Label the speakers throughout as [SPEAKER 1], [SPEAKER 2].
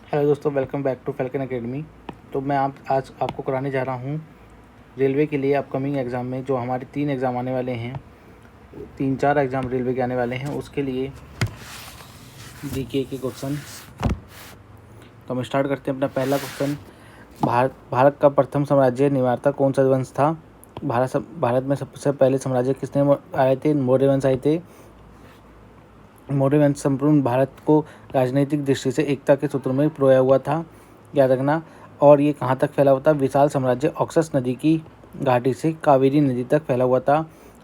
[SPEAKER 1] Hello दोस्तों, welcome back to Falcon Academy. तो मैं आज आपको कराने जा रहा हूँ रेलवे के लिए अपकमिंग एग्ज़ाम में जो हमारे 3 एग्ज़ाम आने वाले हैं, 3-4 एग्ज़ाम रेलवे के आने वाले हैं, उसके लिए जीके के क्वेश्चन। तो हम स्टार्ट करते हैं। अपना पहला क्वेश्चन, भारत का प्रथम साम्राज्य निर्माता कौन सा वंश था? भारत में सबसे पहले साम्राज्य किसने आए थे? मौर्य वंश आए थे। मौर्य वंश संपूर्ण भारत को राजनीतिक दृष्टि से एकता के सूत्र में पिरोया हुआ था, याद रखना। और ये कहाँ तक फैला हुआ था? विशाल साम्राज्य ऑक्सस नदी की घाटी से कावेरी नदी तक फैला हुआ था।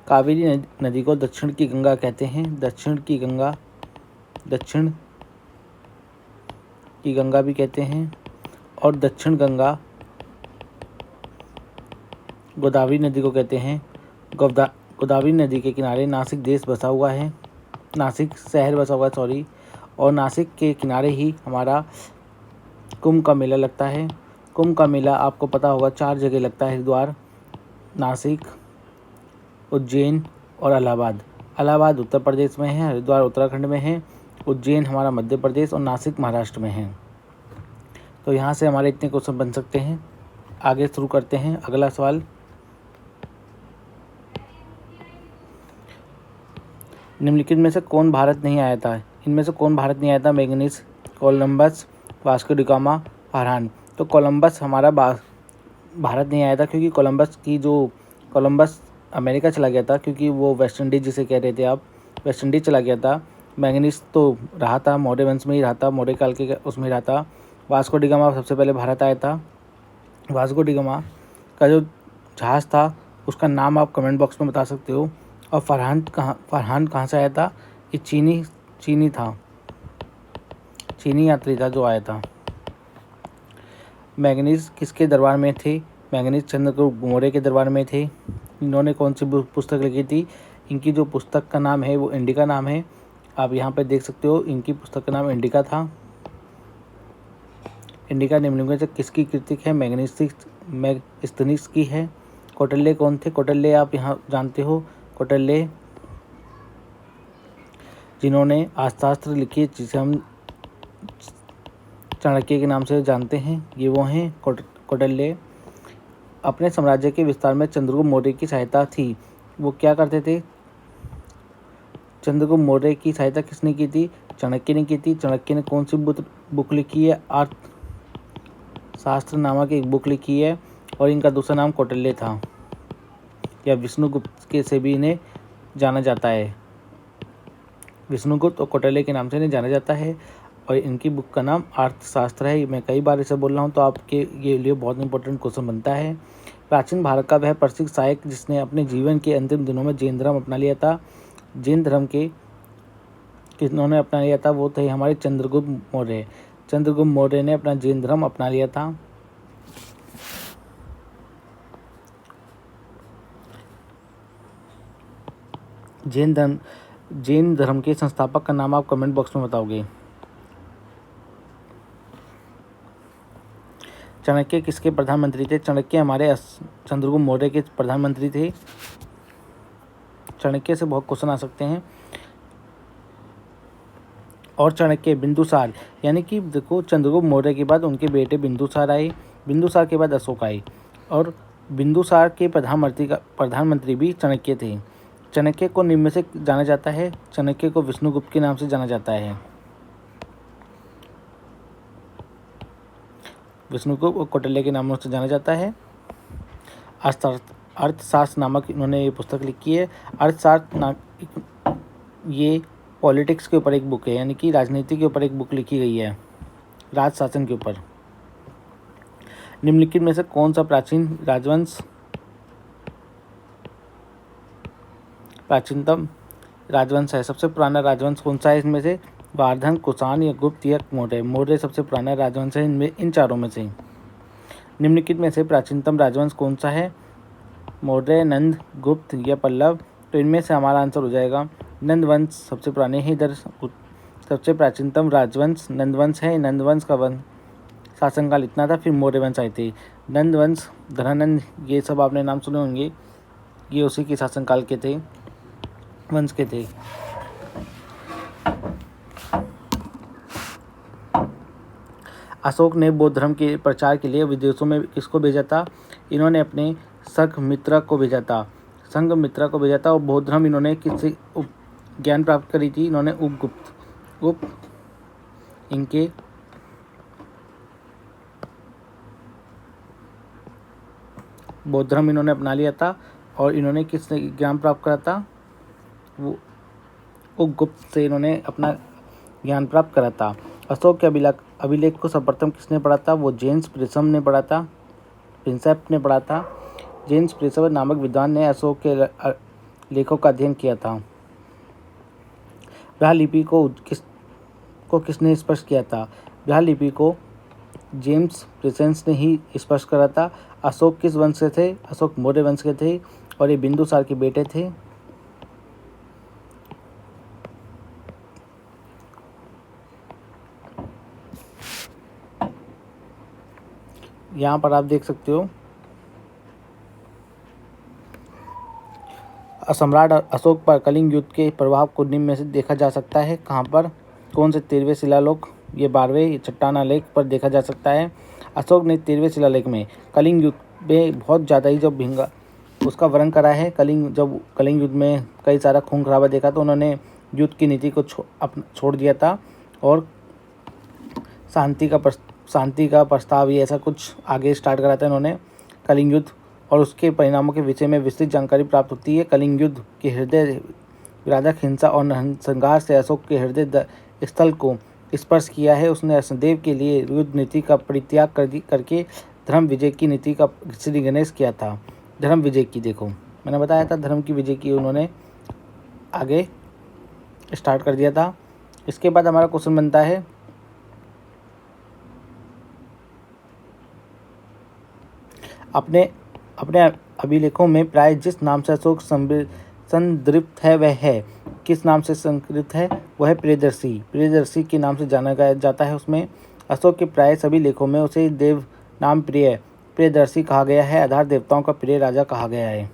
[SPEAKER 1] कावेरी नदी को दक्षिण की गंगा कहते हैं। दक्षिण की गंगा भी कहते हैं। और दक्षिण गंगा गोदावरी नदी को कहते हैं। गोदावरी नदी के किनारे नासिक देश बसा हुआ है, नासिक शहर बसा हुआ है, सॉरी। और नासिक के किनारे ही हमारा कुंभ का मेला लगता है। कुंभ का मेला आपको पता होगा 4 जगह लगता है: हरिद्वार, नासिक, उज्जैन और इलाहाबाद। इलाहाबाद उत्तर प्रदेश में है, हरिद्वार उत्तराखंड में है, उज्जैन हमारा मध्य प्रदेश और नासिक महाराष्ट्र में है। तो यहाँ से हमारे इतने क्वेश्चन बन सकते हैं। आगे शुरू करते हैं। अगला सवाल, निम्नलिखित में से कौन भारत नहीं आया था? इनमें से कौन भारत नहीं आया था? Manganese, Columbus, Vasco D gamma, Farhan. तो कोलंबस हमारा भारत नहीं आया था क्योंकि कोलंबस अमेरिका चला गया था, क्योंकि वो वेस्ट इंडीज जिसे कह रहे थे आप, वेस्ट इंडीज चला गया था। मैग्नीज तो रहा था, मौर्य वंश में ही रहा था, मौर्य काल के उसमें रहा था। वास्को डी गामा सबसे पहले भारत आया था। वास्को डी गामा का जो जहाज़ था उसका नाम आप कमेंट बॉक्स में बता सकते हो। और फरहान कहाँ से आया था? ये चीनी था, चीनी यात्री था जो आया था। मैग्नीज किसके दरबार में थे? मैग्नीज चंद्रगुप्त मौर्य के दरबार में थे। इन्होंने कौन सी पुस्तक लिखी थी? इनकी जो पुस्तक का नाम है वो इंडिका नाम है। आप यहाँ पे देख सकते हो, इनकी पुस्तक का नाम इंडिका था। इंडिका निम्नलिखित से किसकी कृति है? मैगस्थनीज की है। कौटिल्य कौन थे? कौटिल्य आप यहाँ जानते हो, कौटिल्य जिन्होंने अर्थशास्त्र लिखी, जिसे हम चाणक्य के नाम से जानते हैं, ये वो हैं कौटिल्य। अपने साम्राज्य के विस्तार में चंद्रगुप्त मौर्य की सहायता थी। वो क्या करते थे? चंद्रगुप्त मौर्य की सहायता किसने की थी? चाणक्य ने की थी। चाणक्य ने कौन सी बुक लिखी है? अर्थशास्त्र नामक एक बुक लिखी है। और इनका दूसरा नाम कौटिल्य था, या विष्णुगुप्त के से भी इन्हें जाना जाता है। विष्णुगुप्त और कौटिल्य के नाम से इन्हें जाना जाता है। और इनकी बुक का नाम अर्थशास्त्र है। मैं कई बार इसे बोल रहा हूँ, तो आपके ये लिए बहुत इंपॉर्टेंट क्वेश्चन बनता है। प्राचीन भारत का वह प्रसिद्ध शासक जिसने अपने जीवन के अंतिम दिनों में जैन धर्म अपना लिया था, जैन धर्म के किन्होंने अपना लिया था? वो थे हमारे चंद्रगुप्त मौर्य। चंद्रगुप्त मौर्य ने अपना जैन धर्म अपना लिया था। जैन धर्म के संस्थापक का नाम आप कमेंट बॉक्स में बताओगे। चाणक्य किसके प्रधानमंत्री थे? चाणक्य हमारे चंद्रगुप्त मौर्य के प्रधानमंत्री थे। चाणक्य से बहुत क्वेश्चन आ सकते हैं। और चाणक्य, बिंदुसार, यानी कि देखो, चंद्रगुप्त मौर्य के बाद उनके बेटे बिंदुसार आए, बिंदुसार के बाद अशोक आए, और बिंदुसार के प्रधानमंत्री भी चाणक्य थे। चाणक्य को निम्न में से जाना जाता है? चाणक्य को विष्णुगुप्त के नाम से जाना जाता है। विष्णुगुप्त और कौटिल्य के नामों से जाना जाता है। अर्थशास्त्र नामक इन्होंने ये पुस्तक लिखी है। अर्थशास्त्र ये पॉलिटिक्स के ऊपर एक बुक है, यानी कि राजनीति के ऊपर एक बुक लिखी गई है, राज शासन के ऊपर। निम्नलिखित में से कौन सा प्राचीनतम राजवंश है? सबसे पुराना राजवंश कौन सा है इसमें से? वर्धन, कुषाण या गुप्त या मौर्य? मौर्य सबसे पुराना राजवंश है इनमें, इन चारों में से। निम्नलिखित में से प्राचीनतम राजवंश कौन सा है? मौर्य, नंद, गुप्त या पल्लव? तो इनमें से हमारा आंसर हो जाएगा नंद वंश सबसे पुराने हैं। इधर सबसे प्राचीनतम राजवंश नंद वंश है। नंद वंश का शासनकाल इतना था। फिर मौर्य वंश आए थे। नंद वंश, धनानंद, ये सब आपने नाम सुने होंगे, ये उसी के शासनकाल के थे, वंश के थे। अशोक ने बौद्ध धर्म के प्रचार के लिए विदेशों में किसको भेजा था? इन्होंने अपने संघमित्रा को भेजा था। संघमित्रा को भेजा था। और बौद्ध धर्म इन्होंने किससे ज्ञान प्राप्त करी थी? इन्होंने उपगुप्त इनके बौद्ध धर्म इन्होंने अपना लिया था। और इन्होंने किससे ज्ञान प्राप्त करा था? वो उपगुप्त से इन्होंने अपना ज्ञान प्राप्त करा था। अशोक के अभिलेख को सर्वप्रथम किसने पढ़ा था? वो जेम्स प्रिंसेप ने पढ़ा था। जेम्स प्रिंसेप नामक विद्वान ने अशोक के लेखों का अध्ययन किया था। ब्राह्मी लिपि को किसने स्पष्ट किया था? ब्राह्मी लिपि को जेम्स प्रिंसेप ने ही स्पष्ट करा था। अशोक किस वंश से थे? अशोक मौर्य वंश के थे और ये बिंदुसार के बेटे थे। यहाँ पर आप देख सकते हो सम्राट अशोक पर कलिंग युद्ध के प्रभाव को निम्न में से देखा जा सकता है। कहाँ पर? कौन से 13वें शिलालेख? ये 12वें चट्टान आलेख पर देखा जा सकता है। अशोक ने 13वें शिलालेख में कलिंग युद्ध में बहुत ज़्यादा ही जब भिंगा उसका वर्णन करा है। जब कलिंग युद्ध में कई सारा खून खराबा देखा तो उन्होंने युद्ध की नीति को छोड़ दिया था और शांति का प्रस्ताव ही ऐसा कुछ आगे स्टार्ट करा था इन्होंने कलिंग युद्ध। और उसके परिणामों के विषय में विस्तृत जानकारी प्राप्त होती है। कलिंग युद्ध के हृदय विराधक हिंसा और नरसंहार से अशोक के हृदय स्थल को स्पर्श किया है। उसने सदैव के लिए युद्ध नीति का परित्याग करके धर्म विजय की नीति का श्री गणेश किया था। धर्म विजय की, देखो मैंने बताया था धर्म की विजय की उन्होंने आगे स्टार्ट कर दिया था। इसके बाद हमारा क्वेश्चन बनता है अपने अभिलेखों में प्राय जिस नाम से अशोक संदर्भित है वह है। किस नाम से संस्कृत है? वह है प्रियदर्शी के नाम से जाना जाता है। उसमें अशोक के प्राय सभी लेखों में उसे देव नाम प्रियदर्शी कहा गया है। आधार देवताओं का प्रिय राजा कहा गया है।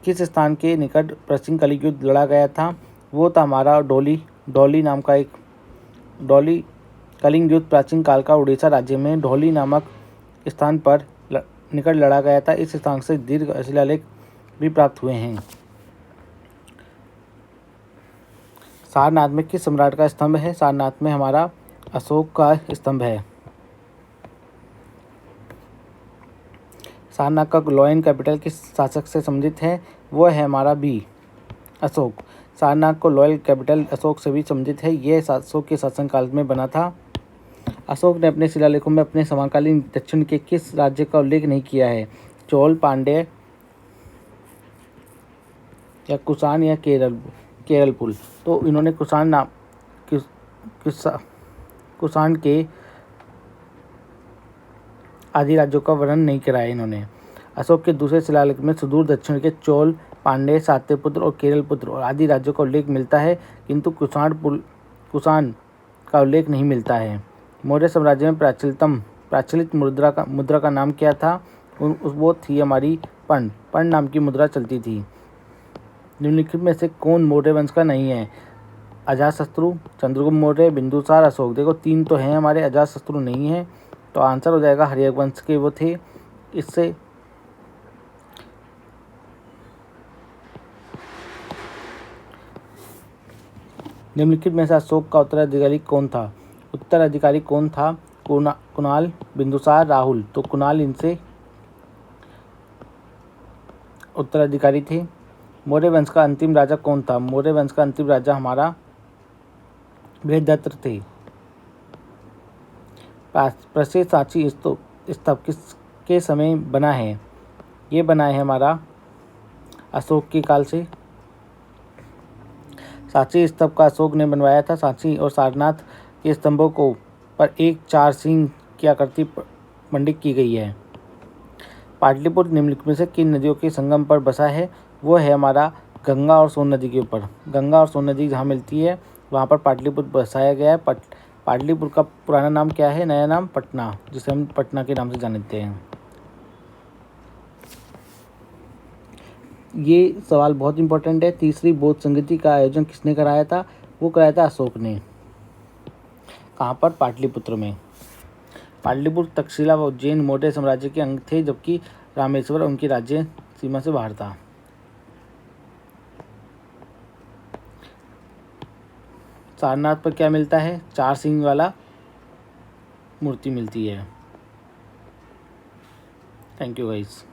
[SPEAKER 1] किस स्थान के निकट प्राचीन कलिंग युद्ध लड़ा गया था? वो था हमारा डोली नाम का एक कलिंग युद्ध प्राचीन काल का उड़ीसा राज्य में ढोली नामक स्थान पर निकट लड़ा गया था। इस स्थान से दीर्घ शिलालेख भी प्राप्त हुए हैं। सारनाथ में किस सम्राट का स्तंभ है? सारनाथ में हमारा अशोक का स्तंभ है। सारनाथ का लॉयन कैपिटल किस शासक से संबंधित है? वो है हमारा अशोक। सारनाथ को लॉयल कैपिटल अशोक से भी संबंधित है। यह अशोक के शासनकाल में बना था। अशोक ने अपने शिलालेखों में अपने समकालीन दक्षिण के किस राज्य का उल्लेख नहीं किया है? चोल, पांड्य या कुषाण या केरलपुल। तो इन्होंने कुषाण के आदि राज्यों का वर्णन नहीं कराया इन्होंने। अशोक के दूसरे शिलालेख में सुदूर दक्षिण के चोल, पांड्य, सात्यपुत्र और केरलपुत्र और आदि राज्यों का उल्लेख मिलता है, किंतु कुषाण का उल्लेख नहीं मिलता है। मौर्य साम्राज्य में प्रचलित मुद्रा का नाम क्या था? वो थी हमारी पंड नाम की मुद्रा चलती थी। निम्नलिखित में से कौन मौर्य वंश का नहीं है? अजातशत्रु, चंद्रगुप्त मौर्य, बिंदुसार, अशोक। देखो 3 तो हैं हमारे, अजातशत्रु नहीं है, तो आंसर हो जाएगा हर्यक वंश के वो थे। इससे निम्नलिखित में से अशोक का उत्तराधिकारी कौन था? कुणाल, बिंदुसार, राहुल। तो कुणाल इनसे उत्तराधिकारी थे। मौर्य वंश का अंतिम राजा कौन था? मौर्य वंश का अंतिम राजा हमारा बृहदत्त थे। प्रसिद्ध सांची स्तूप किसके समय बना है? ये बना है हमारा अशोक के काल से। सांची स्तंभ का अशोक ने बनवाया था। सांची और सारनाथ के स्तंभों को पर एक 4 सिंह की आकृति मंडित की गई है। पाटलिपुत्र निम्नलिखित में से किन नदियों के संगम पर बसा है? वो है हमारा गंगा और सोन नदी के ऊपर। गंगा और सोन नदी जहाँ मिलती है वहाँ पर पाटलिपुत्र बसाया गया है। पाटलिपुत्र का पुराना नाम क्या है? नया नाम पटना, जिसे हम पटना के नाम से जानते हैं। ये सवाल बहुत इंपॉर्टेंट है। तीसरी बौद्ध संगीति का आयोजन किसने कराया था? वो कराया था अशोक ने। कहाँ पर? पाटलिपुत्र में। पाटलिपुत्र, तक्षशिला व उज्जैन मौर्य साम्राज्य के अंग थे, जबकि रामेश्वर उनकी राज्य सीमा से बाहर था। सारनाथ पर क्या मिलता है? 4 सिंह वाला मूर्ति मिलती है। Thank you guys.